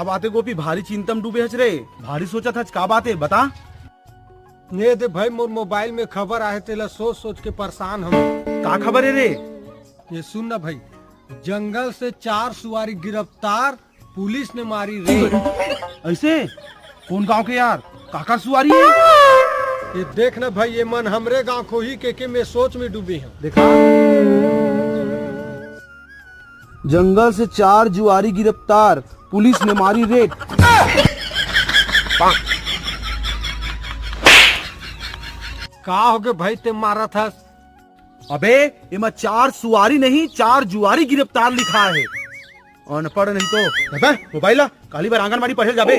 का बात है गोपी, भारी चिंता में डूबे हच रे। भारी सोचा था का बात है, बता। ये दे भाई मोर मोबाइल में खबर आए तेला सोच सोच के परेशान हम। का खबर है रे? ये सुन ना भाई, जंगल से 4 सुवारी गिरफ्तार, पुलिस ने मारी रेड। ऐसे कौन गांव के यार? काका सुवारी है? ये देख ना भाई, ये मन हमरे गांव को ही के मैं सोच में डूबी हूँ। देखा, जंगल से 4 जुआरी गिरफ्तार, पुलिस ने मारी रेड। का हो गए भाई, ते मारा था? अबे ये मैं 4 सुवारी नहीं 4 जुआरी गिरफ्तार लिखा है। अनपढ़ नहीं तो मोबाइल काली बार आंगनबाड़ी पढ़े जाबे।